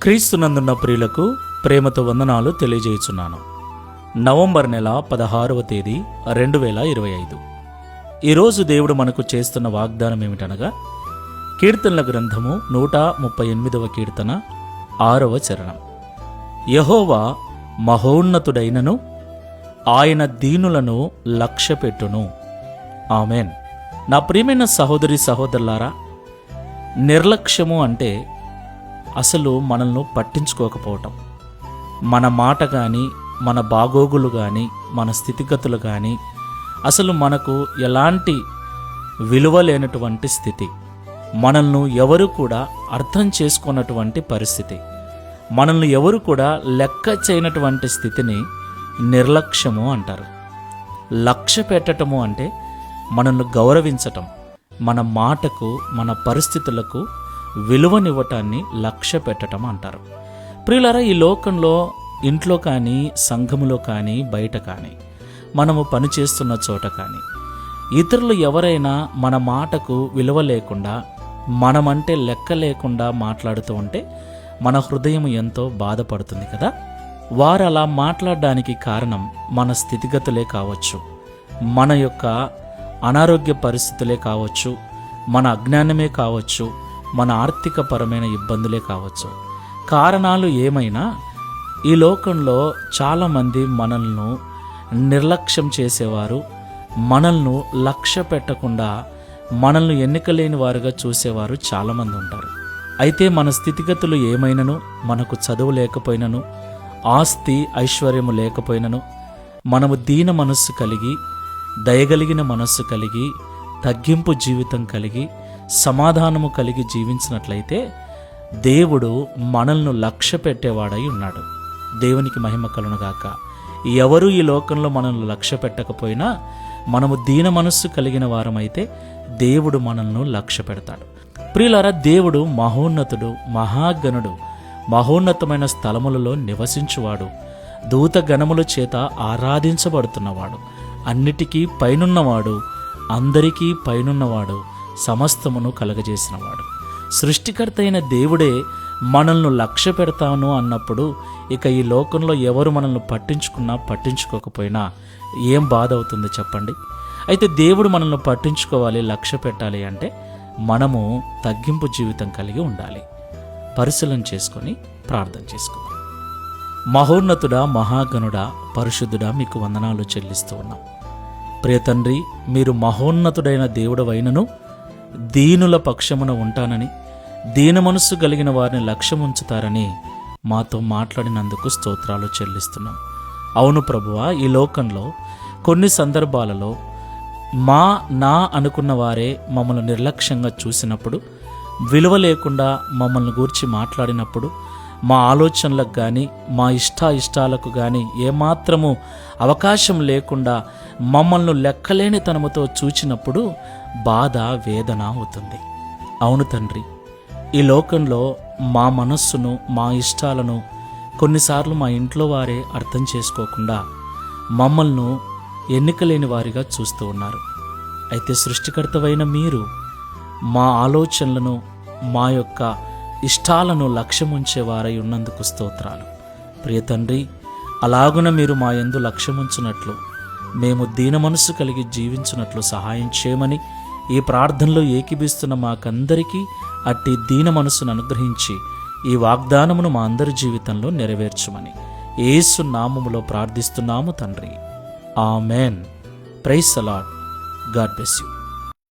క్రీస్తునందున్న ప్రియులకు ప్రేమతో వందనాలు తెలియజేయుచున్నాను. నవంబర్ నెల 16వ తేదీ 2025. ఈరోజు దేవుడు మనకు చేస్తున్న వాగ్దానం ఏమిటనగా, కీర్తనల గ్రంథము 138వ కీర్తన 6వ చరణం. యెహోవా మహోన్నతుడైనను ఆయన దీనులను లక్ష్యపెట్టును. ఆమెన్. నా ప్రియమైన సహోదరి సహోదరులారా, నిర్లక్ష్యము అంటే అసలు మనల్ని పట్టించుకోకపోవటం. మన మాట కానీ, మన బాగోగులు కానీ, మన స్థితిగతులు కానీ అసలు మనకు ఎలాంటి విలువ లేనటువంటి స్థితి. మనల్ని ఎవరు కూడా అర్థం చేసుకున్నటువంటి పరిస్థితి. మనల్ని ఎవరు కూడా లెక్క చేయనటువంటి స్థితిని నిర్లక్ష్యము అంటారు. లక్ష్య పెట్టటము అంటే మనల్ని గౌరవించటం, మన మాటకు, మన పరిస్థితులకు విలువనివ్వటాన్ని లక్ష్య పెట్టడం అంటారు. ప్రియులారా, ఈ లోకంలో ఇంట్లో కానీ, సంఘములో కానీ, బయట కానీ, మనము పనిచేస్తున్న చోట కానీ, ఇతరులు ఎవరైనా మన మాటకు విలువ లేకుండా, మనమంటే లెక్క లేకుండా మాట్లాడుతూ ఉంటే మన హృదయం ఎంతో బాధపడుతుంది కదా. వారు అలా మాట్లాడడానికి కారణం మన స్థితిగతులే కావచ్చు, మన యొక్క అనారోగ్య పరిస్థితులే కావచ్చు, మన అజ్ఞానమే కావచ్చు, మన ఆర్థిక పరమైన ఇబ్బందులే కావచ్చు. కారణాలు ఏమైనా ఈ లోకంలో చాలామంది మనల్ని నిర్లక్ష్యం చేసేవారు, మనల్ని లక్ష్య పెట్టకుండా మనల్ని ఎన్నికలేని వారుగా చూసేవారు చాలామంది ఉంటారు. అయితే మన స్థితిగతులు ఏమైనను, మనకు చదువు లేకపోయినను, ఆస్తి ఐశ్వర్యము లేకపోయినను, మనము దీన మనస్సు కలిగి, దయగలిగిన మనస్సు కలిగి, తగ్గింపు జీవితం కలిగి, సమాధానము కలిగి జీవించినట్లయితే దేవుడు మనల్ని లక్ష్య పెట్టేవాడై ఉన్నాడు. దేవునికి మహిమ కలుగునుగాక. ఎవరు ఈ లోకంలో మనల్ని లక్ష్య పెట్టకపోయినా మనము దీన మనస్సు కలిగిన వారమైతే దేవుడు మనల్ని లక్ష్య పెడతాడు. ప్రియులారా, దేవుడు మహోన్నతుడు, మహాగణుడు, మహోన్నతమైన స్థలములలో నివసించువాడు, దూత గణముల చేత ఆరాధించబడుతున్నవాడు, అన్నిటికీ పైనున్నవాడు, అందరికీ పైనున్నవాడు, సమస్తమును కలగజేసినవాడు. సృష్టికర్త అయిన దేవుడే మనల్ని లక్ష్య పెడతాను అన్నప్పుడు ఇక ఈ లోకంలో ఎవరు మనల్ని పట్టించుకున్నా పట్టించుకోకపోయినా ఏం బాధ అవుతుంది చెప్పండి. అయితే దేవుడు మనల్ని పట్టించుకోవాలి, లక్ష్య పెట్టాలి అంటే మనము తగ్గింపు జీవితం కలిగి ఉండాలి. పరిశీలన చేసుకొని ప్రార్థన చేసుకుందాం. మహోన్నతుడా, మహాగణుడా, పరిశుద్ధుడా, మీకు వందనాలు చెల్లిస్తూ ఉన్నాం. ప్రియ తండ్రి, మీరు మహోన్నతుడైన దేవుడవైనను దీనుల పక్షమున ఉంటానని, దీన మనస్సు కలిగిన వారిని లక్ష్యముంచుతారని మాతో మాట్లాడినందుకు స్తోత్రాలు చెల్లిస్తున్నాం. అవును ప్రభువా, ఈ లోకంలో కొన్ని సందర్భాలలో నా అనుకున్న వారే మమ్మల్ని నిర్లక్ష్యంగా చూసినప్పుడు, విలువ లేకుండా మమ్మల్ని గూర్చి మాట్లాడినప్పుడు, మా ఆలోచనలకు కానీ, మా ఇష్టాలకు కానీ ఏమాత్రము అవకాశం లేకుండా మమ్మల్ని లెక్కలేని తనముతో చూచినప్పుడు బాధ, వేదన అవుతుంది. అవును తండ్రి, ఈ లోకంలో మా మనస్సును, మా ఇష్టాలను కొన్నిసార్లు మా ఇంట్లో వారే అర్థం చేసుకోకుండా మమ్మల్ని ఎన్నికలేని వారిగా చూస్తూ ఉన్నారు. అయితే సృష్టికర్తవైన మీరు మా ఆలోచనలను, మా యొక్క ఇష్టాలను లక్ష్యముంచేవారై ఉన్నందుకు స్తోత్రాలు. ప్రియ తండ్రి, అలాగున మీరు మా యందు లక్ష్యముంచున్నట్లు, మేము దీన మనస్సు కలిగి జీవించున్నట్లు సహాయం చేయమని ఈ ప్రార్థనలో ఏకీభిస్తున్న మాకందరికీ అట్టి దీన మనస్సును అనుగ్రహించి ఈ వాగ్దానమును మా అందరి జీవితంలో నెరవేర్చుమని యేసు నామములో ప్రార్థిస్తున్నాము తండ్రి. Amen. Praise the Lord. God bless you.